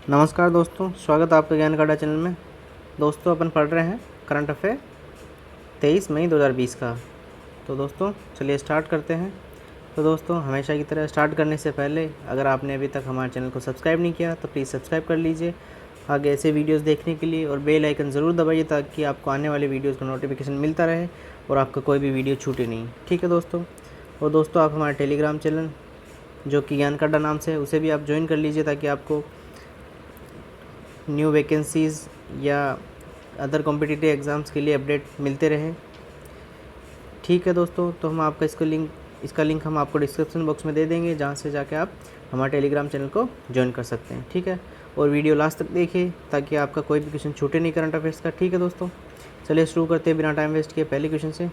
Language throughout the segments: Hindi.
नमस्कार दोस्तों, स्वागत है आपका ज्ञान काटा चैनल में। दोस्तों अपन पढ़ रहे हैं करंट अफेयर 23 मई 2020 का। तो दोस्तों चलिए स्टार्ट करते हैं। तो दोस्तों हमेशा की तरह स्टार्ट करने से पहले अगर आपने अभी तक हमारे चैनल को सब्सक्राइब नहीं किया तो प्लीज़ सब्सक्राइब कर लीजिए आगे ऐसे वीडियोस देखने के लिए, और बेल आइकन ज़रूर दबाइए ताकि आपको आने वाले वीडियोस का नोटिफिकेशन मिलता रहे और आपका कोई भी वीडियो छूटे नहीं। ठीक है दोस्तों। और दोस्तों आप हमारे टेलीग्राम चैनल जो कि ज्ञान काटा नाम से है उसे भी आप ज्वाइन कर लीजिए ताकि आपको न्यू वैकेंसीज़ या अदर कॉम्पिटिटिव एग्ज़ाम्स के लिए अपडेट मिलते रहे। ठीक है दोस्तों, तो हम आपका इसका लिंक हम आपको डिस्क्रिप्शन बॉक्स में दे देंगे, जहाँ से जाके आप हमारे टेलीग्राम चैनल को ज्वाइन कर सकते हैं। ठीक है, और वीडियो लास्ट तक देखिए ताकि आपका कोई भी क्वेश्चन छूटे नहीं करंट अफेयर्स का। ठीक है दोस्तों, चलिए शुरू करते हैं बिना टाइम वेस्ट किए पहले क्वेश्चन से।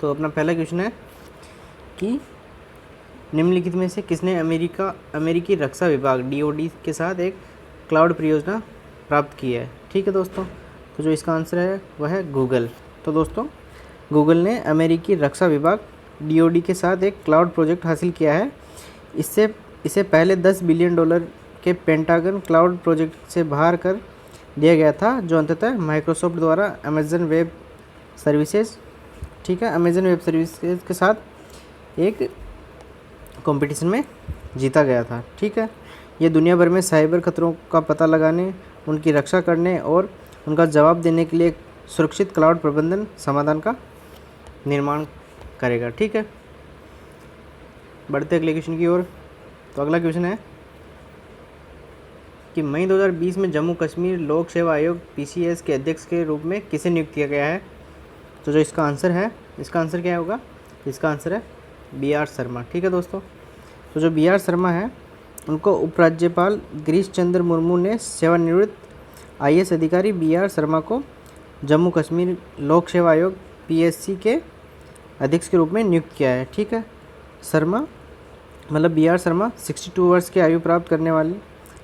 तो अपना पहला क्वेश्चन है कि निम्नलिखित में से किसने अमेरिकी रक्षा विभाग DoD के साथ एक क्लाउड परियोजना प्राप्त की है। ठीक है दोस्तों, तो जो इसका आंसर है वह है गूगल। तो दोस्तों गूगल ने अमेरिकी रक्षा विभाग DoD के साथ एक क्लाउड प्रोजेक्ट हासिल किया है। इसे पहले $10 बिलियन के पेंटागन क्लाउड प्रोजेक्ट से बाहर कर दिया गया था, जो अंततः माइक्रोसॉफ्ट द्वारा अमेजन वेब सर्विसेज के साथ एक कंपटीशन में जीता गया था। ठीक है, ये दुनिया भर में साइबर खतरों का पता लगाने, उनकी रक्षा करने और उनका जवाब देने के लिए एक सुरक्षित क्लाउड प्रबंधन समाधान का निर्माण करेगा। ठीक है, बढ़ते अगले क्वेश्चन की ओर। तो अगला क्वेश्चन है कि मई 2020 में जम्मू कश्मीर लोक सेवा आयोग PCS के अध्यक्ष के रूप में किसे नियुक्त किया गया है। तो जो इसका आंसर है, इसका आंसर क्या होगा? इसका आंसर है BR शर्मा। ठीक है दोस्तों, तो जो BR शर्मा है उनको उपराज्यपाल गिरीश चंद्र मुर्मू ने सेवानिवृत्त IAS अधिकारी BR शर्मा को जम्मू कश्मीर लोक सेवा आयोग PSC के अध्यक्ष के रूप में नियुक्त किया है। ठीक है, BR शर्मा 62 वर्ष की आयु प्राप्त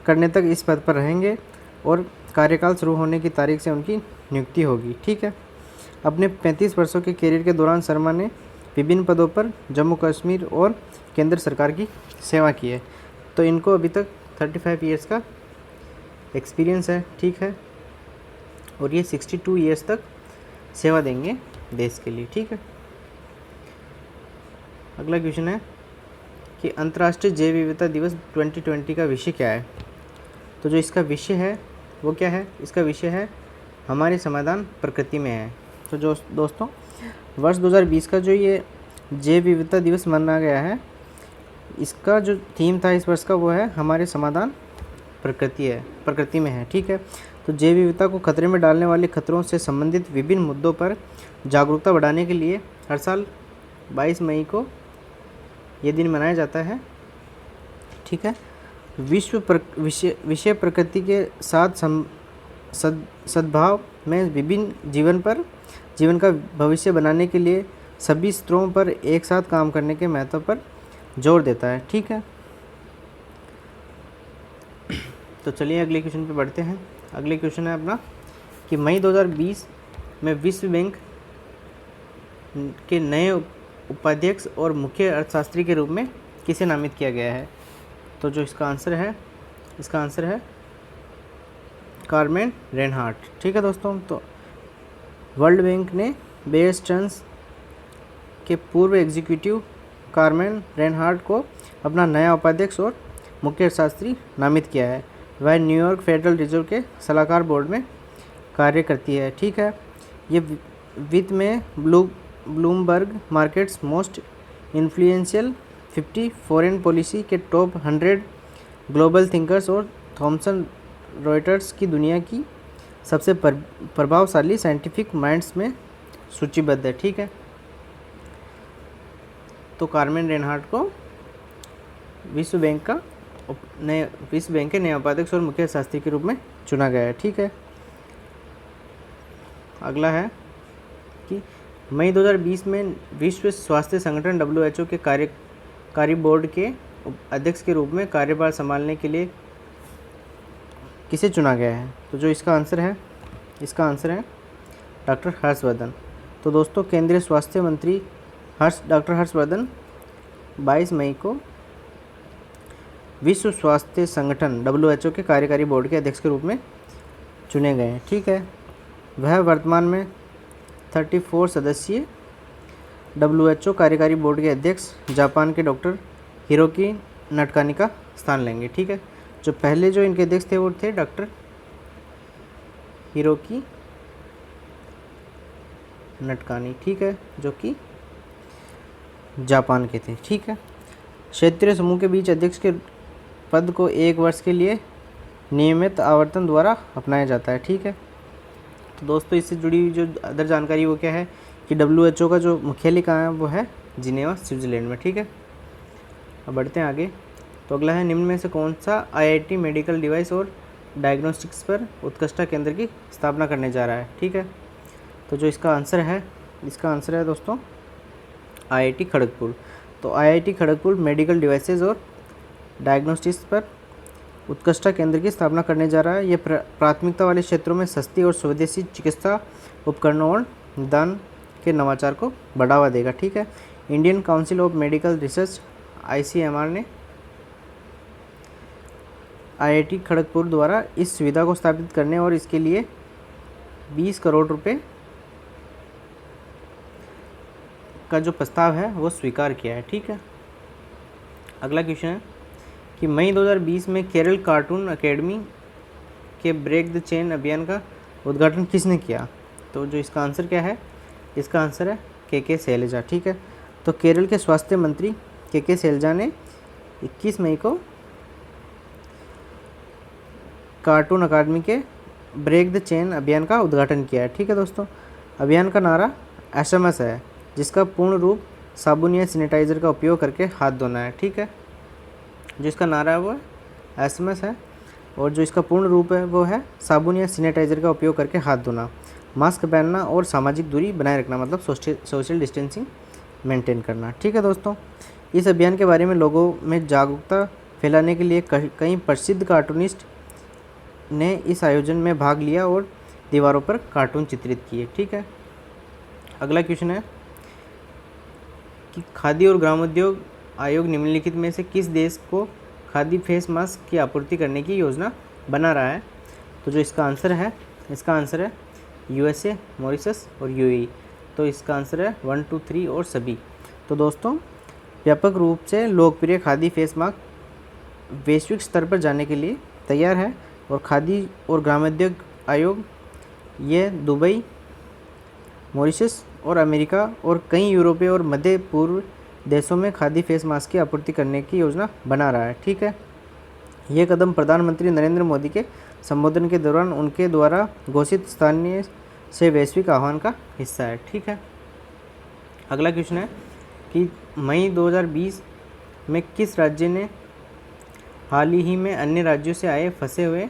करने तक इस पद पर रहेंगे और कार्यकाल शुरू होने की तारीख से उनकी नियुक्ति होगी। ठीक है, अपने 35 वर्षों के करियर के दौरान शर्मा ने विभिन्न पदों पर जम्मू कश्मीर और केंद्र सरकार की सेवा की है। तो इनको अभी तक 35 ईयर्स का एक्सपीरियंस है। ठीक है, और ये 62 ईयर्स तक सेवा देंगे देश के लिए। ठीक है, अगला क्वेश्चन है कि अंतर्राष्ट्रीय जैव विविधता दिवस 2020 का विषय क्या है। तो जो इसका विषय है वो क्या है? इसका विषय है हमारे समाधान प्रकृति में है। तो जो दोस्तों वर्ष 2020 का जो ये जैव विविधता दिवस मनाया गया है, इसका जो थीम था इस वर्ष का वो है हमारे समाधान प्रकृति में है। ठीक है, तो जैव विविधता को खतरे में डालने वाले खतरों से संबंधित विभिन्न मुद्दों पर जागरूकता बढ़ाने के लिए हर साल 22 मई को ये दिन मनाया जाता है। ठीक है, विषय प्रकृति के साथ सद्भाव में विभिन्न जीवन का भविष्य बनाने के लिए सभी स्तरों पर एक साथ काम करने के महत्व पर जोर देता है। ठीक है, तो चलिए अगले क्वेश्चन पे बढ़ते हैं। अगले क्वेश्चन है अपना कि मई 2020 में विश्व बैंक के नए उपाध्यक्ष और मुख्य अर्थशास्त्री के रूप में किसे नामित किया गया है। तो जो इसका आंसर है कार्मेन रेनहार्ट। ठीक है दोस्तों, तो वर्ल्ड बैंक ने बेयर स्टर्न्स के पूर्व एग्जीक्यूटिव कार्मेन रेनहार्ट को अपना नया उपाध्यक्ष और मुख्य अर्थशास्त्री नामित किया है। वह न्यूयॉर्क फेडरल रिजर्व के सलाहकार बोर्ड में कार्य करती है। ठीक है, ये वित्त में Bloomberg markets most influential 50 foreign policy के टॉप 100 ग्लोबल थिंकर्स और थॉमसन रॉयटर्स की दुनिया की सबसे प्रभावशाली साइंटिफिक माइंड्स में सूचीबद्ध है। ठीक है, तो कार्मेन रेनहार्ट को विश्व बैंक के नए उपाध्यक्ष और मुख्य अर्थशास्त्री के रूप में चुना गया है। ठीक है, अगला है कि मई 2020 में विश्व स्वास्थ्य संगठन WHO के कार्यकारी बोर्ड के अध्यक्ष के रूप में कार्यभार संभालने के लिए किसे चुना गया है। तो जो इसका आंसर है डॉक्टर हर्षवर्धन। तो दोस्तों केंद्रीय स्वास्थ्य मंत्री डॉक्टर हर्षवर्धन 22 मई को विश्व स्वास्थ्य संगठन WHO के कार्यकारी बोर्ड के अध्यक्ष के रूप में चुने गए हैं। ठीक है, वह वर्तमान में 34 सदस्यीय WHO कार्यकारी बोर्ड के अध्यक्ष जापान के डॉक्टर हिरोकी नटकानी का स्थान लेंगे। ठीक है, जो पहले जो इनके अध्यक्ष थे वो थे डॉक्टर हिरोकी नटकानी। ठीक है, जो कि जापान के थे। ठीक है, क्षेत्रीय समूह के बीच अध्यक्ष के पद को 1 वर्ष के लिए नियमित आवर्तन द्वारा अपनाया जाता है। ठीक है, तो दोस्तों इससे जुड़ी हुई जो अदर जानकारी वो क्या है कि WHO का जो मुख्यालय कहाँ है वो है जिनेवा, स्विट्ज़रलैंड में। ठीक है, अब बढ़ते हैं आगे। तो अगला है, निम्न में से कौन सा IIT मेडिकल डिवाइस और डायग्नोस्टिक्स पर उत्कृष्टता केंद्र की स्थापना करने जा रहा है। ठीक है, तो जो इसका आंसर है दोस्तों IIT खड़गपुर। तो IIT खड़गपुर मेडिकल डिवाइसेस और डायग्नोस्टिक्स पर उत्कृष्टता केंद्र की स्थापना करने जा रहा है। यह प्राथमिकता वाले क्षेत्रों में सस्ती और स्वदेशी चिकित्सा उपकरणों और निदान के नवाचार को बढ़ावा देगा। ठीक है, Indian council of medical research ICMR ने IIT खड़गपुर द्वारा इस सुविधा को स्थापित करने और इसके लिए 20 करोड़ रुपए का जो प्रस्ताव है वो स्वीकार किया है। ठीक है, अगला क्वेश्चन है कि मई 2020 में केरल कार्टून अकेडमी के ब्रेक द चेन अभियान का उद्घाटन किसने किया। तो जो इसका आंसर क्या है, इसका आंसर है KK शैलजा। ठीक है, तो केरल के स्वास्थ्य मंत्री KK शैलजा ने 21 मई को कार्टून अकादमी के ब्रेक द चेन अभियान का उद्घाटन किया है। ठीक है दोस्तों, अभियान का नारा SMS है, जिसका पूर्ण रूप साबुन या सैनिटाइज़र का उपयोग करके हाथ धोना है। ठीक है, जिसका नारा है वो SMS है और जो इसका पूर्ण रूप है वो है साबुन या सैनिटाइज़र का उपयोग करके हाथ धोना, मास्क पहनना और सामाजिक दूरी बनाए रखना, मतलब सोशल डिस्टेंसिंग मेंटेन करना। ठीक है दोस्तों, इस अभियान के बारे में लोगों में जागरूकता फैलाने के लिए कई प्रसिद्ध कार्टूनिस्ट ने इस आयोजन में भाग लिया और दीवारों पर कार्टून चित्रित किए। ठीक है, अगला क्वेश्चन है कि खादी और ग्रामोद्योग आयोग निम्नलिखित में से किस देश को खादी फेस मास्क की आपूर्ति करने की योजना बना रहा है। तो जो इसका आंसर है USA, मॉरिशस और UAE। तो इसका आंसर है 1, 2, 3 और सभी। तो दोस्तों व्यापक रूप से लोकप्रिय खादी फेस मास्क वैश्विक स्तर पर जाने के लिए तैयार है और खादी और ग्रामोद्योग आयोग ये दुबई, मॉरिशस और अमेरिका और कई यूरोपीय और मध्य पूर्व देशों में खादी फेस मास्क की आपूर्ति करने की योजना बना रहा है। ठीक है, ये कदम प्रधानमंत्री नरेंद्र मोदी के संबोधन के दौरान उनके द्वारा घोषित स्थानीय से वैश्विक आह्वान का हिस्सा है। ठीक है, अगला क्वेश्चन है कि मई 2020 में किस राज्य ने हाल ही में अन्य राज्यों से आए फंसे हुए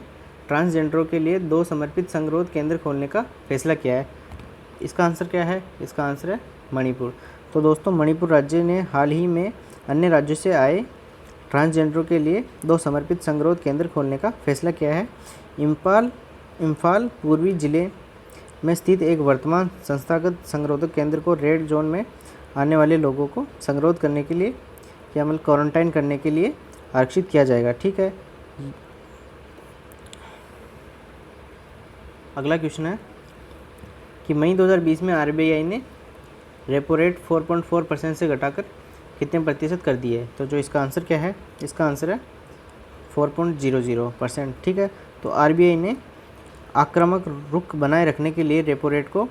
ट्रांसजेंडरों के लिए 2 समर्पित संगरोध केंद्र खोलने का फैसला किया है। इसका आंसर क्या है, इसका आंसर है मणिपुर। तो दोस्तों मणिपुर राज्य ने हाल ही में अन्य राज्यों से आए ट्रांसजेंडरों के लिए 2 समर्पित संगरोध केंद्र खोलने का फैसला किया है। इम्फाल पूर्वी जिले में स्थित एक वर्तमान संस्थागत संगरोधक केंद्र को रेड जोन में आने वाले लोगों को संगरोध करने के लिए या मतलब क्वारंटाइन करने के लिए आरक्षित किया जाएगा। ठीक है, अगला क्वेश्चन है कि मई 2020 में RBI ने रेपो रेट 4.4% से घटाकर कितने प्रतिशत कर दी है। तो जो इसका आंसर क्या है, इसका आंसर है 4.00%। ठीक है, तो RBI ने आक्रामक रुख बनाए रखने के लिए रेपो रेट को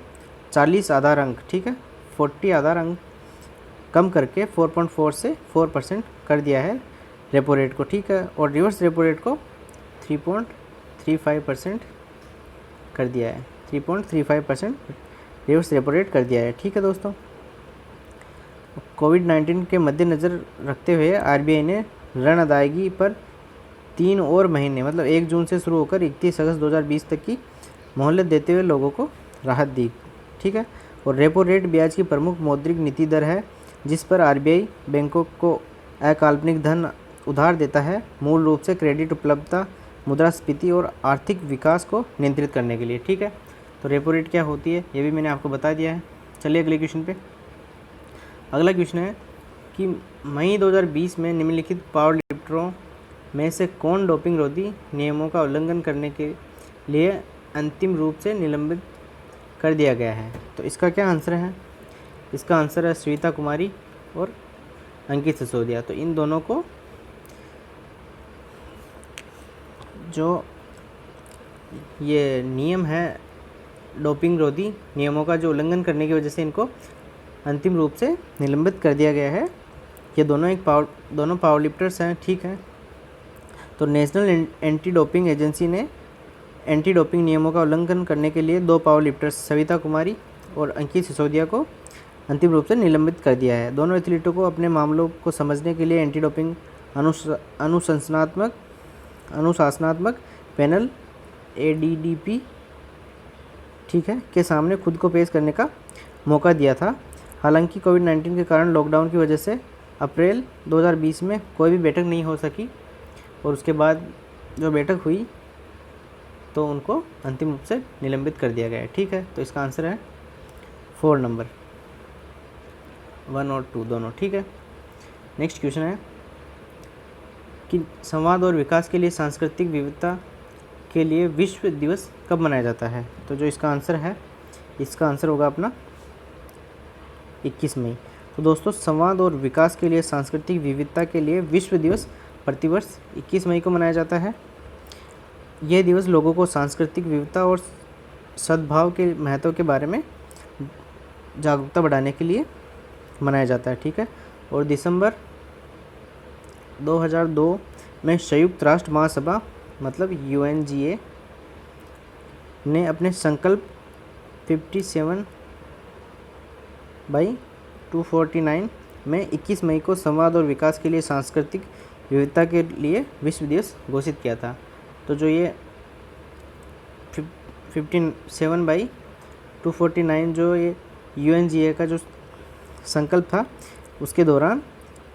40 आधार अंक, ठीक है 40 आधार अंक कम करके 4.4 से 4% कर दिया है रेपो रेट को। ठीक है, और रिवर्स रेपो रेट को 3.35% कर दिया है, 3.35% रिवर्स रेपो रेट कर दिया है। ठीक है दोस्तों, कोविड-19 के मद्देनज़र रखते हुए RBI ने ऋण अदायगी पर 3 और महीने मतलब 1 जून से शुरू होकर 31 अगस्त 2020 तक की मोहलत देते हुए लोगों को राहत दी। ठीक है, और रेपो रेट ब्याज की प्रमुख मौद्रिक नीति दर है जिस पर RBI बैंकों को अकाल्पनिक धन उधार देता है, मूल रूप से क्रेडिट उपलब्धता, मुद्रास्फीति और आर्थिक विकास को नियंत्रित करने के लिए। ठीक है, तो रेपो रेट क्या होती है ये भी मैंने आपको बता दिया है। चलिए अगले क्वेश्चन पे। अगला क्वेश्चन है कि मई 2020 में निम्नलिखित पावर लिफ्टरों में से कौन डोपिंग रोधी नियमों का उल्लंघन करने के लिए अंतिम रूप से निलंबित कर दिया गया है? तो इसका क्या आंसर है? इसका आंसर है श्वेता कुमारी और अंकित सिसोदिया। तो इन दोनों को जो ये नियम है डोपिंग रोधी नियमों का जो उल्लंघन करने की वजह से इनको अंतिम रूप से निलंबित कर दिया गया है। ये दोनों पावर लिफ्टर्स हैं, ठीक है। तो नेशनल एंटी डोपिंग एजेंसी ने एंटी डोपिंग नियमों का उल्लंघन करने के लिए 2 पावर लिफ्टर्स सविता कुमारी और अंकित सिसोदिया को अंतिम रूप से निलंबित कर दिया है। दोनों एथलीटों को अपने मामलों को समझने के लिए एंटी डोपिंग अनुशासनात्मक पैनल ADDP, ठीक है, के सामने खुद को पेश करने का मौका दिया था। हालांकि कोविड-19 के कारण लॉकडाउन की वजह से अप्रैल 2020 में कोई भी बैठक नहीं हो सकी और उसके बाद जो बैठक हुई तो उनको अंतिम रूप से निलंबित कर दिया गया है, ठीक है। तो इसका आंसर है 4 नंबर, 1 और 2 दोनों, ठीक है। नेक्स्ट क्वेश्चन है कि संवाद और विकास के लिए सांस्कृतिक विविधता के लिए विश्व दिवस कब मनाया जाता है? तो जो इसका आंसर है, इसका आंसर होगा अपना 21 मई। तो दोस्तों, संवाद और विकास के लिए सांस्कृतिक विविधता के लिए विश्व दिवस प्रतिवर्ष 21 मई को मनाया जाता है। यह दिवस लोगों को सांस्कृतिक विविधता और सद्भाव के महत्व के बारे में जागरूकता बढ़ाने के लिए मनाया जाता है, ठीक है। और दिसंबर 2002 में संयुक्त राष्ट्र महासभा मतलब UNGA ने अपने संकल्प 57/249 में 21 मई को संवाद और विकास के लिए सांस्कृतिक विविधता के लिए विश्व दिवस घोषित किया था। तो जो ये 57/249 जो ये UNGA का जो संकल्प था उसके दौरान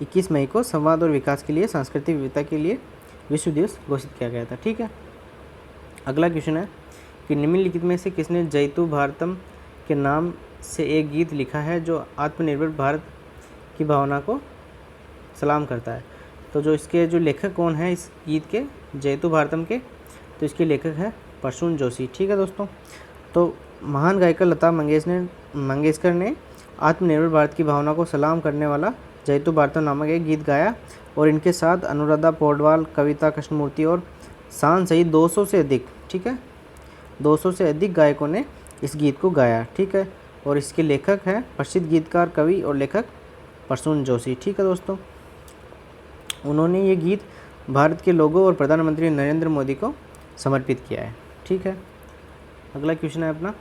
21 मई को संवाद और विकास के लिए सांस्कृतिक विविधता के लिए विश्व दिवस घोषित किया गया था, ठीक है। अगला क्वेश्चन है कि निम्नलिखित में से किसने जयतु भारतम के नाम से एक गीत लिखा है जो आत्मनिर्भर भारत की भावना को सलाम करता है? तो जो इसके जो लेखक कौन है इस गीत के, जयतु भारतम के, तो इसके लेखक है प्रसून जोशी, ठीक है दोस्तों। तो महान गायिका लता मंगेशकर ने आत्मनिर्भर भारत की भावना को सलाम करने वाला जयतु भारतम नामक एक गीत गाया और इनके साथ अनुराधा पौडवाल, कविता कृष्णमूर्ति और शान सहित 200 से अधिक, ठीक है, 200 से अधिक गायकों ने इस गीत को गाया, ठीक है। और इसके लेखक हैं प्रसिद्ध गीतकार, कवि और लेखक प्रसून जोशी, ठीक है दोस्तों। उन्होंने ये गीत भारत के लोगों और प्रधानमंत्री नरेंद्र मोदी को समर्पित किया है, ठीक है। अगला क्वेश्चन है अपना,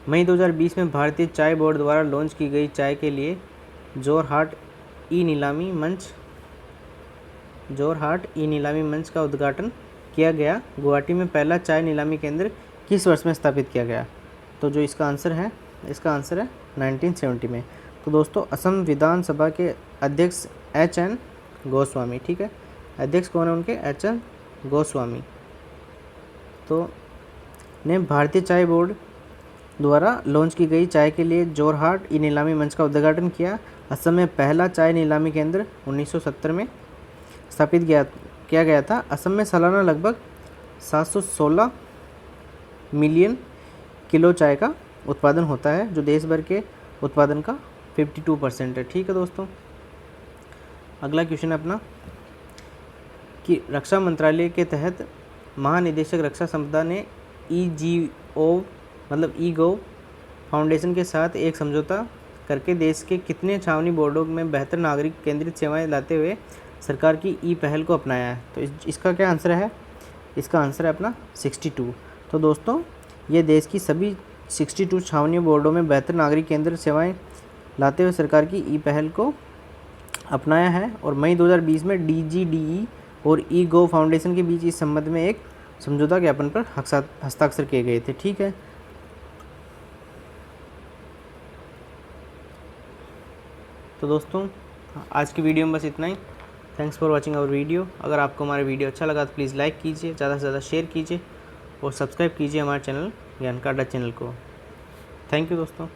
मई 2020 में भारतीय चाय बोर्ड द्वारा लॉन्च की गई चाय के लिए जोरहाट ई नीलामी मंच का उद्घाटन किया गया। गुवाहाटी में पहला चाय नीलामी केंद्र किस वर्ष में स्थापित किया गया? तो जो इसका आंसर है 1970 में। तो दोस्तों, असम विधानसभा के अध्यक्ष HN गोस्वामी, ठीक है, अध्यक्ष कौन है उनके? HN गोस्वामी, तो ने भारतीय चाय बोर्ड द्वारा लॉन्च की गई चाय के लिए जोरहाट ई नीलामी मंच का उद्घाटन किया। असम में पहला चाय नीलामी केंद्र 1970 में स्थापित किया गया था। असम में सालाना लगभग 716 मिलियन किलो चाय का उत्पादन होता है, जो देश भर के उत्पादन का 52% है, ठीक है दोस्तों। अगला क्वेश्चन है अपना कि रक्षा मंत्रालय के तहत महानिदेशक रक्षा संपदा ने EGOV फाउंडेशन के साथ एक समझौता करके देश के कितने छावनी बोर्डों में बेहतर नागरिक केंद्रित सेवाएं लाते हुए सरकार की पहल को अपनाया है? तो इसका क्या आंसर है? इसका आंसर है अपना 62। तो दोस्तों, ये देश की सभी 62 छावनी बोर्डों में बेहतर नागरिक केंद्रित सेवाएं लाते हुए सरकार की पहल को अपनाया है। और मई 2020 में DGDE और EGOV फाउंडेशन के बीच इस संबंध में एक समझौता ज्ञापन पर हस्ताक्षर किए गए थे, ठीक है। तो दोस्तों, आज की वीडियो में बस इतना ही। Thanks for watching our video. अगर आपको हमारा वीडियो अच्छा लगा तो प्लीज़ लाइक कीजिए, ज़्यादा से ज़्यादा शेयर कीजिए और सब्सक्राइब कीजिए हमारे चैनल ज्ञान का अड्डा चैनल को। थैंक यू दोस्तों।